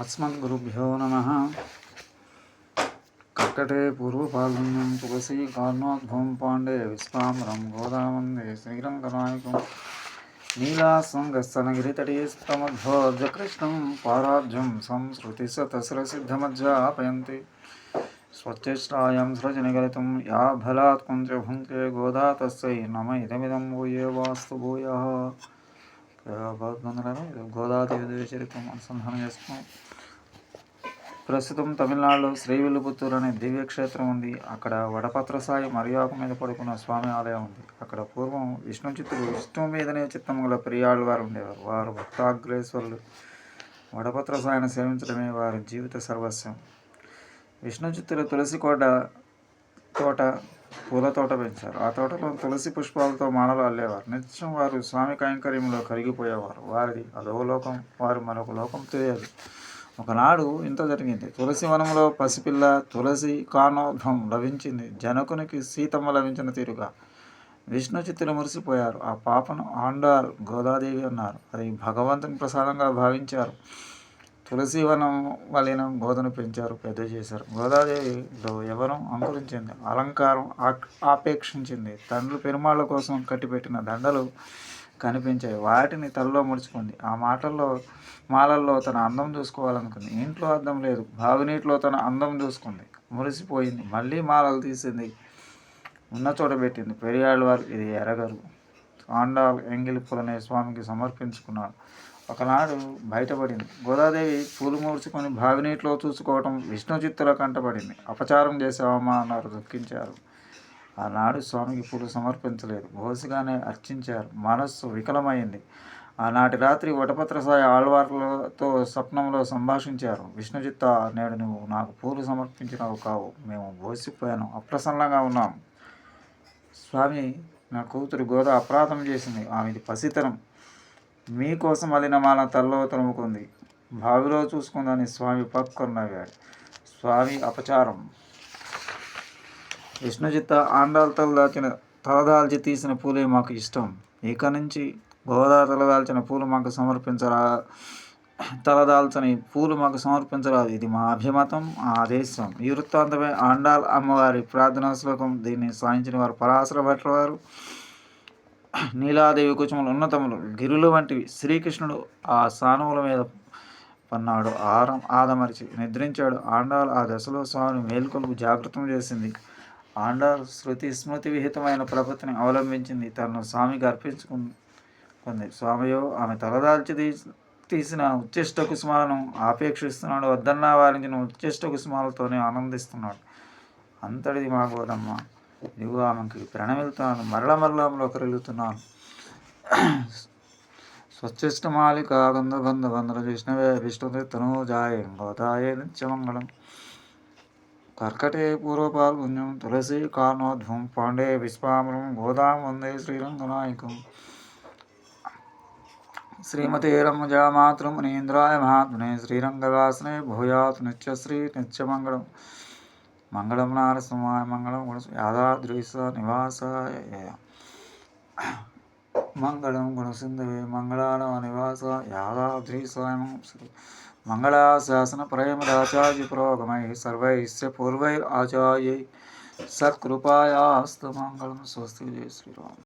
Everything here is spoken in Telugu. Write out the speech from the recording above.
अस्मद्गुरुभ्यो नमः। कर्कटे पूर्वपाल्गुण्यं तुलसी कार्णोद्भवं पाण्डे विश्वामरं गोदावन्दे श्रीरङ्गनायकं नीलासङ्गस्तनगिरितटे स्तमध्वजकृष्णं पाराज्यं संश्रुतिशतस्रसिद्धमज्जापयन्ति स्वच्चेष्टायां सृजनिगलितं या बलात् कुञ्जभुङ्क्ते गोदा तस्यै नम इदमिदं भूये वास्तु भूयः। గోదాదేవి చరిత్రం అనుసంధానం చేసుకున్నాం. ప్రస్తుతం తమిళనాడులో శ్రీవిల్లిపుత్తూరు అనే దివ్యక్షేత్రం ఉంది. అక్కడ వడపత్ర సాయి మరియాకు మీద పడుకున్న స్వామి ఆలయం ఉంది. అక్కడ పూర్వం విష్ణు చిత్తుడు విష్ణువు మీదనే చిత్తం గల పెరియాళ్ళు వారు ఉండేవారు. వారు భక్తాగ్రేశ్వరులు. వడపత్ర సాయిని సేవించడమే వారి జీవిత సర్వస్వం. విష్ణు చిత్తులు తులసి పూల తోట పెంచారు. ఆ తోటలో తులసి పుష్పాలతో మాలలు అల్లేవారు. నిత్యం వారు స్వామి కైంకర్యంలో కరిగిపోయేవారు. వారిది అధోలోకం, వారు మరొక లోకం తెలియదు. ఒకనాడు ఇంత జరిగింది. తులసి వనంలో పసిపిల్ల తులసి కానోద్భవం లభించింది. జనకునికి సీతమ్మ లభించిన తీరుగా విష్ణు చిత్తులు మురిసిపోయారు. ఆ పాపను ఆండాల్ గోదాదేవి అన్నారు. అది భగవంతుని ప్రసాదంగా భావించారు. తులసివనం వలన గోదను పెంచారు, పెద్ద చేశారు. గోదాదేవిలో ఎవరం అంకురించింది, అలంకారం ఆపేక్షించింది. తండ్రులు పెరుమాళ్ళ కోసం కట్టిపెట్టిన దండలు కనిపించాయి. వాటిని తలలో ముడుచుకుంది. ఆ మాలల్లో తన అందం చూసుకోవాలనుకుంది. ఇంట్లో అద్దం లేదు. బావినీటిలో తన అందం చూసుకుంది. మురిసిపోయింది. మళ్ళీ మాలలు తీసింది, ఉన్న చోట పెట్టింది. పెరియాళ్ళ వారు ఇది ఎరగరు. ఆండాల్ ఎంగిలి పూలనే స్వామికి సమర్పించుకున్నాడు. ఒకనాడు బయటపడింది. గోదాదేవి పూలు మూర్చుకొని బావినీటిలో చూసుకోవటం విష్ణు చిత్తుల కంటపడింది. అపచారం చేసావమ్మా అన్నారు, దుఃఖించారు. ఆనాడు స్వామికి పూలు సమర్పించలేదు, బోసిగానే అర్చించారు. మనస్సు వికలమైంది. ఆనాటి రాత్రి వటపత్ర సాయి ఆళ్వార్లతో స్వప్నంలో సంభాషించారు. విష్ణుచిత్త, నేడు నువ్వు నాకు పూలు సమర్పించినవు కావు. మేము బోసిపోయాను, అప్రసన్నంగా ఉన్నాం. స్వామి, నా కూతురు గోద అపరాధం చేసింది. ఆమెది పసితనం. మీకోసం అలినమాల తల్లో తరుముకుంది. బావిలో చూసుకుందని స్వామి పక్కన నవ్వాడు. స్వామి అపచారం. విష్ణుచిత్త, ఆండాల్ తలదాల్చి తీసిన పూలే మాకు ఇష్టం. ఇక నుంచి గోదా తలదాల్చిన పూలు మాకు తలదాల్చని పూలు మాకు సమర్పించరాదు. ఇది మా అభిమతం, ఆదేశం. ఈ వృత్తాంతమే ఆండాల్ అమ్మవారి ప్రార్థనా శ్లోకం. దీన్ని సాధించిన వారు పరాశర భట్ల వారు. నీలాదేవి కుచములు ఉన్నతములు గిరులు వంటివి. శ్రీకృష్ణుడు ఆ సానువుల మీద పన్నాడు. ఆదమరిచి నిద్రించాడు. ఆండాల్ ఆ దశలో స్వామిని మేల్కొలుపు జాగృతం చేసింది. ఆండాల్ స్మృతి విహితమైన ప్రపత్తిని అవలంబించింది. తనను స్వామికి అర్పించుకుంది. స్వామియో ఆమె తలదాల్చి తీసిన ఉచ్చిష్ట కుసుమాలను ఆపేక్షిస్తున్నాడు. వద్దన్నా వారించిన ఉచ్చిష్ట కుసుమాలతోనే ఆనందిస్తున్నాడు. అంతటిది మా గోదమ్మ. ఇదిగో ఆమెకి ప్రణమిలుతున్నాను, మరల మొకరిల్లుతున్నాను. స్వచ్ఛిష్టమాలిక గంధబంధ బంధన విష్ణవే విష్ణుతనూజాయ గోదాయే నిత్యమంగళం. కర్కటే పూర్వపాల్గుణ్యం తులసి కార్ణోద్భవం పాండే విశ్వామరం గోదాం వందే శ్రీరంగనాయకం. శ్రీమతే రమజామాతృమునీంద్రాయ మహాత్మనే శ్రీరంగవాసనే భూయాత్ నిత్యశ్రీ నిత్యమంగళం. మంగళం నారసింహాయ మంగళం యాదాద్రీశ నివాసాయ మంగళం గుణసింధవే మంగళాన నివాస యాదాద్రీశాయ శ్రీ మంగళాశాసన ప్రేమదాచార్య పురోగమై సర్వైస్య పూర్వైరాచార్యై సత్కృపాయాస్తు మంగళం. స్వస్తి. జయ శ్రీరామ్.